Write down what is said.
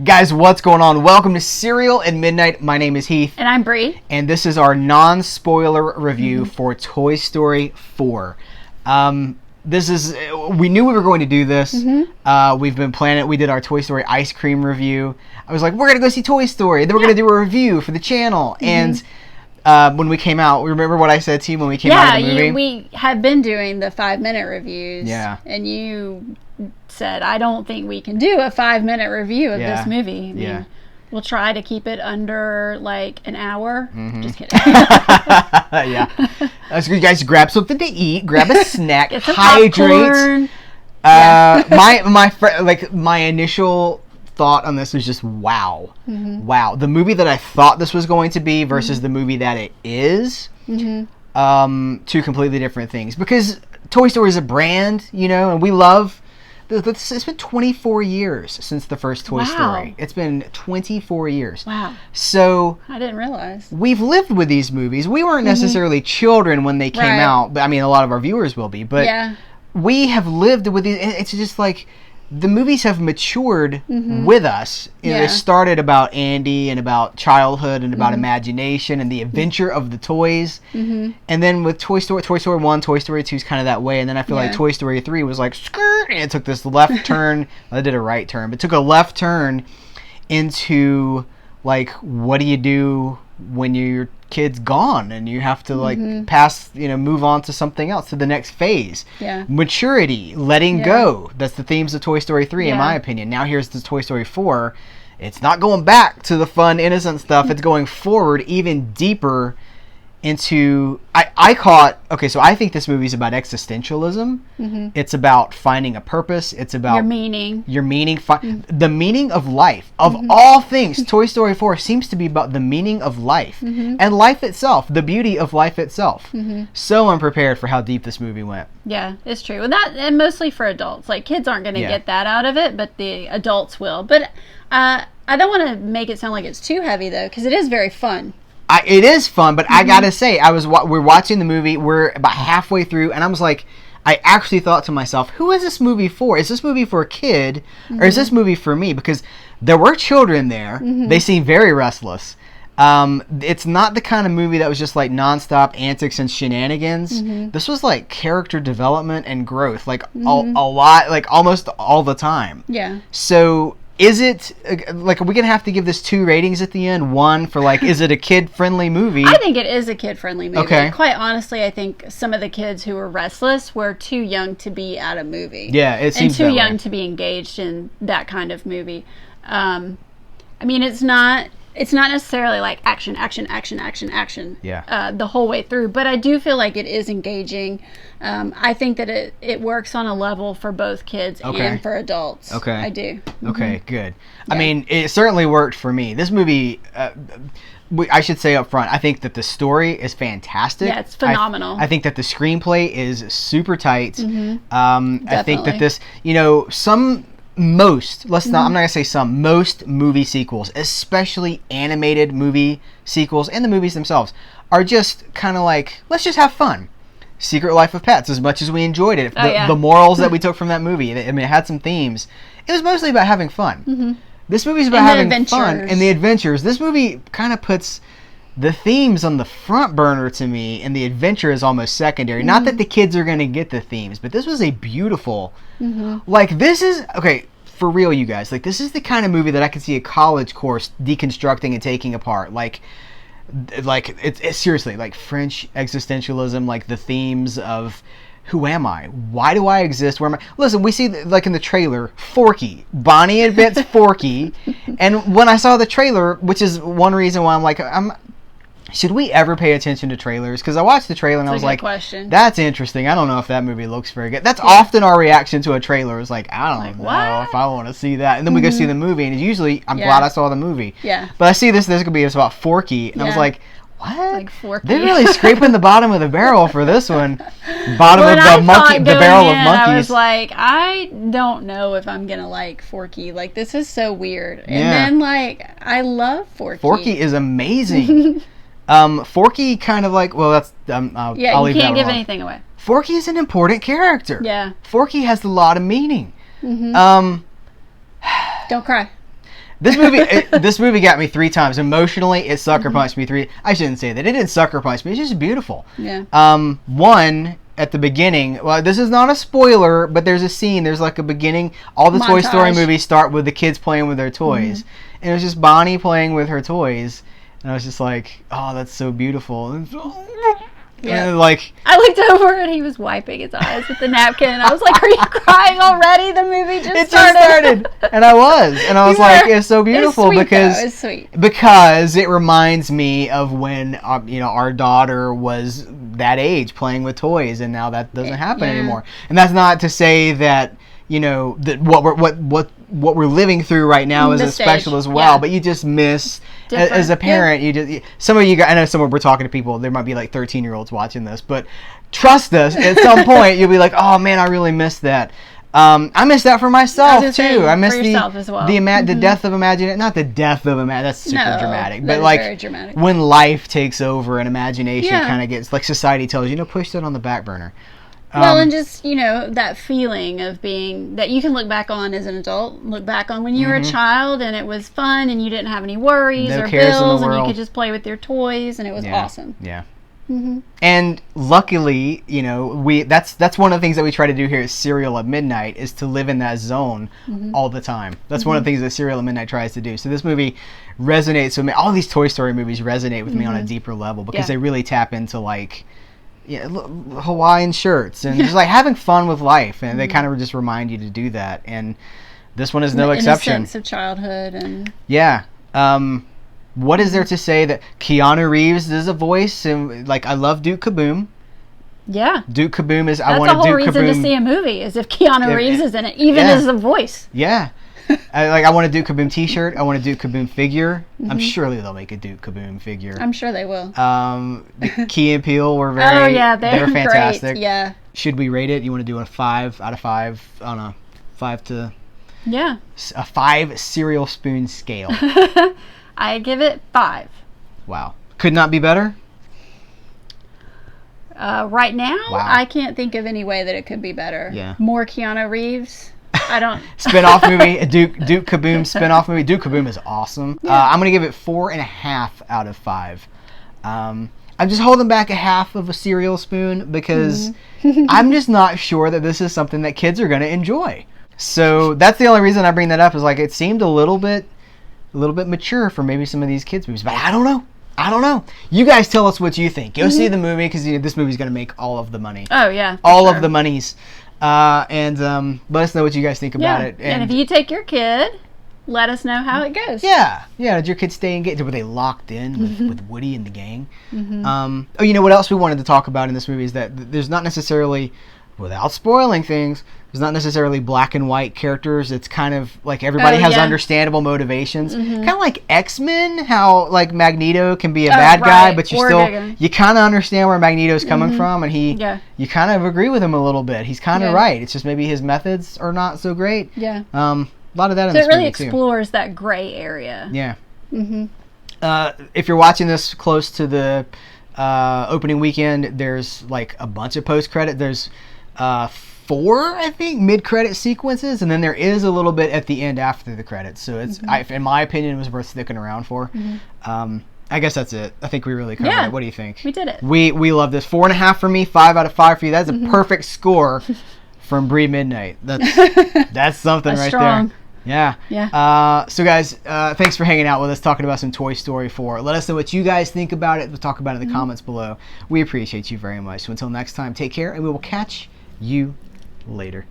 Guys, what's going on? Welcome to Cereal at Midnight. My name is Heath. And I'm Bree. And this is our non-spoiler review for Toy Story 4. We knew we were going to do this. We've been planning it. We did our Toy Story ice cream review. I was like, we're going to go see Toy Story. Then we're going to do a review for the channel. And when we came out, remember what I said to you when we came out of the movie? We had been doing the 5-minute reviews. Yeah. And you said, I don't think we can do a 5-minute review of this movie. I mean, we'll try to keep it under like an hour. Just kidding. So you guys grab something to eat, grab a snack, Get some hydrate. popcorn. My initial thought on this was just wow. Wow. The movie that I thought this was going to be versus the movie that it is, two completely different things. Because Toy Story is a brand, and we love. It's been 24 years since the first Toy Story. It's been 24 years. Wow. So I didn't realize. We've lived with these movies. We weren't necessarily children when they came out, but I mean, a lot of our viewers will be. But we have lived with these. It's just like the movies have matured with us. They started about Andy and about childhood and about imagination and the adventure of the toys. And then with Toy Story 1, Toy Story 2 is kind of that way. And then I feel like Toy Story 3 was like, skirt, and it took this left turn. Well, it did a right turn, but it took a left turn into, like, what do you do when your kid's gone and you have to move on to something else, to the next phase. Maturity, letting go. That's the themes of Toy Story 3 in my opinion. Now here's the Toy Story 4. It's not going back to the fun, innocent stuff. It's going forward even deeper into so I think this movie's about existentialism. It's about finding a purpose. It's about your meaning, the meaning of life. Of all things, Toy Story 4 seems to be about the meaning of life and life itself, the beauty of life itself. So unprepared for how deep this movie went. Yeah, it's true. Well, and mostly for adults. Like, kids aren't going to get that out of it, but the adults will. But I don't want to make it sound like it's too heavy, though, because it is very fun. It is fun, but I gotta say, we're watching the movie, we're about halfway through, and I was like, I actually thought to myself, who is this movie for? Is this movie for a kid, or is this movie for me? Because there were children there. They seem very restless. It's not the kind of movie that was just like nonstop antics and shenanigans. This was like character development and growth, like a lot, like almost all the time. Yeah. So is it, like, are we going to have to give this 2 ratings at the end? 1 for, like, is it a kid-friendly movie? I think it is a kid-friendly movie. Okay. Quite honestly, I think some of the kids who were restless were too young to be at a movie. Yeah, it seems that way. And too young to be engaged in that kind of movie. I mean, it's not necessarily like action the whole way through, but I do feel like it is engaging. I think that it works on a level for both kids and for adults. Okay. I do. Okay, good. Yeah. I mean, it certainly worked for me. This movie, I should say up front, I think that the story is fantastic. Yeah, it's phenomenal. I think that the screenplay is super tight. I think that this, I'm not going to say some, most movie sequels, especially animated movie sequels and the movies themselves, are just kind of like, let's just have fun. Secret Life of Pets, as much as we enjoyed it, the morals that we took from that movie, I mean, it had some themes. It was mostly about having fun. This movie's about having fun and the adventures. This movie kind of puts the themes on the front burner to me, and the adventure is almost secondary. Not that the kids are going to get the themes, but this was a beautiful, this is, okay, for real, you guys, like, this is the kind of movie that I could see a college course deconstructing and taking apart. Like it's seriously, like, French existentialism, like the themes of who am I? Why do I exist? Where am I? Listen, we see, like, in the trailer, Forky. Bonnie invents Forky. And when I saw the trailer, which is one reason why I'm like, should we ever pay attention to trailers? Because I watched the trailer and I was like, that's interesting. I don't know if that movie looks very good. That's often our reaction to a trailer. Is like, I don't know if I want to see that. And then we go see the movie, and usually, I'm glad I saw the movie. Yeah. But I see this could be about Forky, and I was like, what? Like Forky. They're really scraping the bottom of the barrel for this one. The barrel of monkeys. I was like, I don't know if I'm gonna like Forky. Like, this is so weird. And then, like, I love Forky. Forky is amazing. Forky kind of like, well, that's I'll leave that alone. You can't give anything away. Forky is an important character. Yeah. Forky has a lot of meaning. Don't cry. This movie got me 3 times emotionally. It sucker punched me 3. I shouldn't say that. It didn't sucker punch me. It's just beautiful. Yeah. One at the beginning. Well, this is not a spoiler, but there's a scene. There's like a beginning. All the Toy Story movies start with the kids playing with their toys, and it was just Bonnie playing with her toys, and I was just like, oh, that's so beautiful. Yeah. And like, I looked over and he was wiping his eyes with the napkin. I was like, "Are you crying already? The movie just started." And I was like, "It's so beautiful." It's sweet. Because it reminds me of when our daughter was that age playing with toys, and now that doesn't happen anymore. And that's not to say that that what we're living through right now is as special as well. But you just miss. As a parent, some of you guys, I know we're talking to people, there might be like 13-year-olds watching this, but trust us, at some point you'll be like, oh man, I really missed that. I miss that for myself too. I miss the death of imagination. Not the death of imagination, that's super dramatic. But like very dramatic. When life takes over and imagination kind of gets, like society tells you, push that on the back burner. Well, and just, that feeling of being, that you can look back on as an adult, look back on when you were a child and it was fun and you didn't have any worries or bills and you could just play with your toys and it was awesome. Yeah. Mm-hmm. And luckily, that's one of the things that we try to do here at Serial at Midnight is to live in that zone all the time. That's one of the things that Serial at Midnight tries to do. So this movie resonates with me. All these Toy Story movies resonate with me on a deeper level because they really tap into like Hawaiian shirts and just like having fun with life, and they kind of just remind you to do that. And this one is no exception. Innocence of childhood and what is there to say that Keanu Reeves is a voice, and like I love Duke Kaboom. Yeah, Duke Kaboom is. That's the whole reason to see a movie is if Keanu Reeves is in it, even as a voice. Yeah. I want a Duke Kaboom t-shirt. I want a Duke Kaboom figure. I'm surely they'll make a Duke Kaboom figure. I'm sure they will. The Key and Peele were very they're fantastic. Great. Yeah. Should we rate it? You want to do a 5 out of 5 on a 5 to a 5 cereal spoon scale? I give it 5. Wow. Could not be better? Right now, I can't think of any way that it could be better. Yeah. More Keanu Reeves. I don't. Spin-off movie, Duke Kaboom spin-off movie. Duke Kaboom is awesome. Yeah. I'm going to give it 4.5 out of 5. I'm just holding back a half of a cereal spoon because I'm just not sure that this is something that kids are going to enjoy. So that's the only reason I bring that up is like it seemed a little bit mature for maybe some of these kids movies, but I don't know. You guys tell us what you think. Go see the movie because this movie's going to make all of the money. Oh yeah, all of the monies. And let us know what you guys think about it. And if you take your kid, let us know how it goes. Yeah. Did your kids stay engaged? Were they locked in with Woody and the gang? What else we wanted to talk about in this movie is that there's not necessarily, without spoiling things, there's not necessarily black and white characters. It's kind of like everybody has understandable motivations. Kind of like X-Men, how like Magneto can be a bad guy, but you kind of understand where Magneto's coming from, and you kind of agree with him a little bit. He's kind of right. It's just maybe his methods are not so great. Yeah. A lot of that in this movie too. So it really explores that gray area. Yeah. If you're watching this close to the opening weekend, there's like a bunch of post-credit. There's 4, I think, mid-credit sequences, and then there is a little bit at the end after the credits. So it's, in my opinion, it was worth sticking around for. I guess that's it. I think we really covered it. What do you think? We did it. We love this. 4.5 for me, 5 out of 5 for you. That's a perfect score from Bree Midnight. That's something right there. Yeah. So guys, thanks for hanging out with us, talking about some Toy Story 4. Let us know what you guys think about it. We'll talk about it in the comments below. We appreciate you very much. So until next time, take care, and we will catch you later.